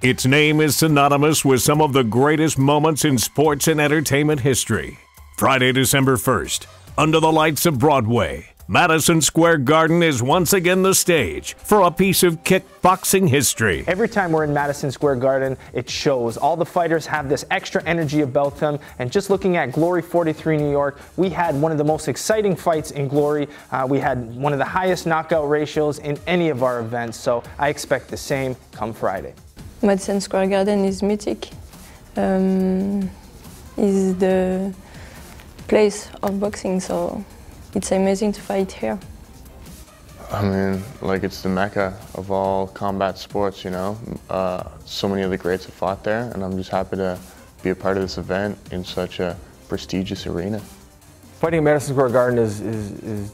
Its name is synonymous with some of the greatest moments in sports and entertainment history. Friday, December 1st, under the lights of Broadway, Madison Square Garden is once again the stage for a piece of kickboxing history. Every time we're in Madison Square Garden, it shows. All the fighters have this extra energy about them. And just looking at Glory 43 New York, we had one of the most exciting fights in Glory. We had one of the highest knockout ratios in any of our events. So I expect the same come Friday. Madison Square Garden is mythic. Is the place of boxing, so it's amazing to fight here. I mean, like, it's the mecca of all combat sports, you know. So many of the greats have fought there, and I'm just happy to be a part of this event in such a prestigious arena. Fighting at Madison Square Garden is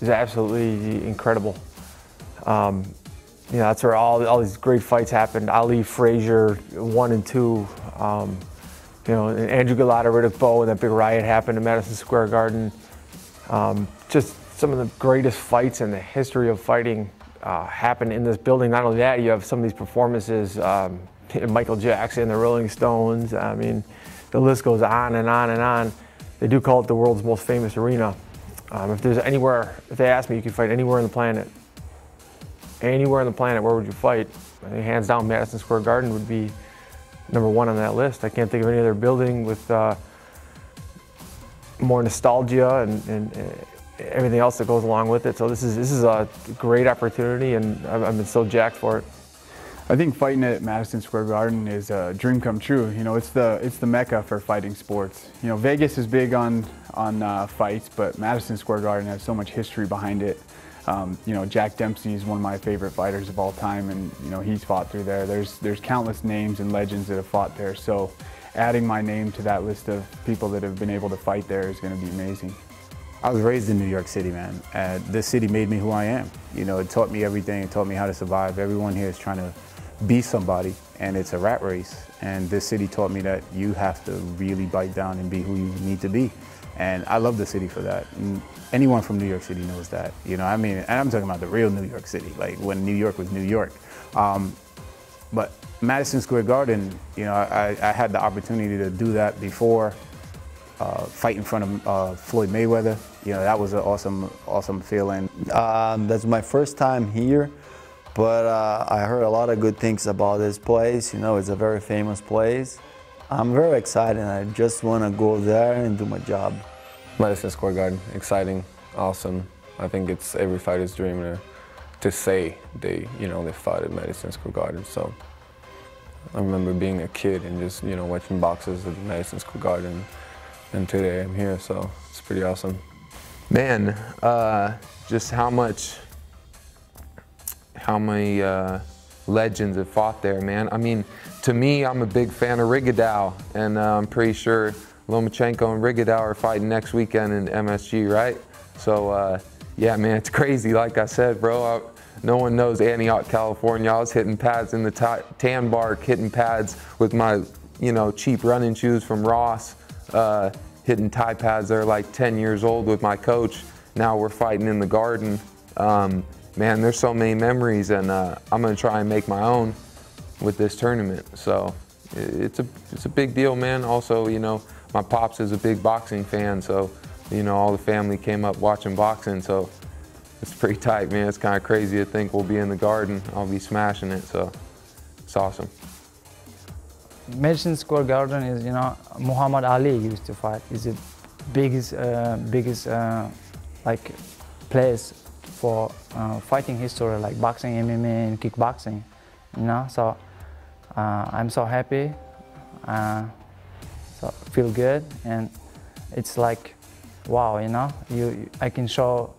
absolutely incredible. You know, that's where all these great fights happened. Ali, Frazier, 1 and 2. You know, and Andrew Galata, Riddick Bowe, and that big riot happened at Madison Square Garden. Just some of the greatest fights in the history of fighting happened in this building. Not only that, you have some of these performances, Michael Jackson, the Rolling Stones. I mean, the list goes on and on and on. They do call it the world's most famous arena. If there's anywhere, if they ask me, you can fight anywhere on the planet. Anywhere on the planet, where would you fight? I think hands down, Madison Square Garden would be #1 on that list. I can't think of any other building with more nostalgia and everything else that goes along with it. So this is a great opportunity, and I've been so jacked for it. I think fighting at Madison Square Garden is a dream come true. You know, it's the mecca for fighting sports. You know, Vegas is big on fights, but Madison Square Garden has so much history behind it. You know, Jack Dempsey is one of my favorite fighters of all time, and you know, he's fought through there. There's countless names and legends that have fought there. So adding my name to that list of people that have been able to fight there is going to be amazing. I was raised in New York City, man, and this city made me who I am. You know, it taught me everything. It taught me how to survive. Everyone here is trying to be somebody, and it's a rat race. And this city taught me that you have to really bite down and be who you need to be. And I love the city for that. And anyone from New York City knows that. You know, I mean, and I'm talking about the real New York City, like when New York was New York. But Madison Square Garden, you know, I had the opportunity to do that before, fight in front of Floyd Mayweather. You know, that was an awesome feeling. That's my first time here, but I heard a lot of good things about this place. You know, it's a very famous place. I'm very excited. I just want to go there and do my job. Madison Square Garden, exciting, awesome. I think it's every fighter's dream to say they fought at Madison Square Garden. So I remember being a kid and just, you know, watching boxers at Madison Square Garden, and today I'm here, so it's pretty awesome. Man, just how many legends have fought there, man. I mean, to me, I'm a big fan of Rigondeaux, and I'm pretty sure Lomachenko and Rigondeaux are fighting next weekend in MSG, right? So, yeah, man, it's crazy. Like I said, bro, no one knows Antioch, California. I was hitting pads in the tan bark, hitting pads with my, you know, cheap running shoes from Ross, hitting Thai pads that are like 10 years old with my coach. Now we're fighting in the Garden. Man, there's so many memories, and I'm gonna try and make my own with this tournament. So it's a big deal, man. Also, you know, my pops is a big boxing fan, so, you know, all the family came up watching boxing, so it's pretty tight, man. It's kind of crazy to think we'll be in the Garden. I'll be smashing it, so it's awesome. Madison Square Garden is, you know, Muhammad Ali used to fight. It's the biggest like place for fighting history, like boxing, MMA, and kickboxing. You know, so I'm so happy. So feel good, and it's like, wow, you know, I can show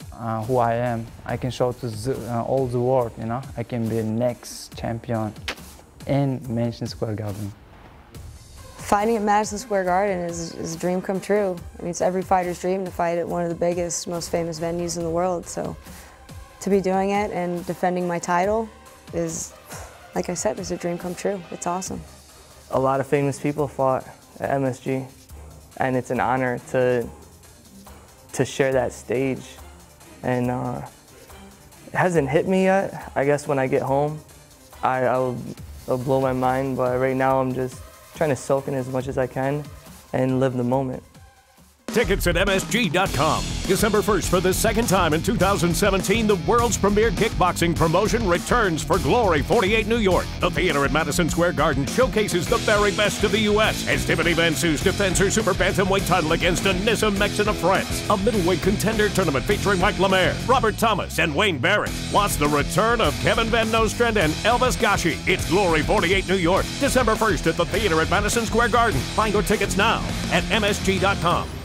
who I am. I can show to all the world, you know. I can be the next champion in Madison Square Garden. Fighting at Madison Square Garden is a dream come true. I mean, it's every fighter's dream to fight at one of the biggest, most famous venues in the world. So to be doing it and defending my title is, like I said, is a dream come true. It's awesome. A lot of famous people fought at MSG, and it's an honor to share that stage. And it hasn't hit me yet. I guess when I get home, I'll it'll blow my mind. But right now I'm just trying to soak in as much as I can and live the moment. Tickets at MSG.com. December 1st, for the second time in 2017, the world's premier kickboxing promotion returns for Glory 48 New York. The theater at Madison Square Garden showcases the very best of the U.S. as Tiffany Van Soos defends her super bantamweight title against Anissa Mexen of France. A middleweight contender tournament featuring Mike Lemaire, Robert Thomas, and Wayne Barrett. Plus the return of Kevin Van Nostrand and Elvis Gashi. It's Glory 48 New York, December 1st at the theater at Madison Square Garden. Find your tickets now at MSG.com.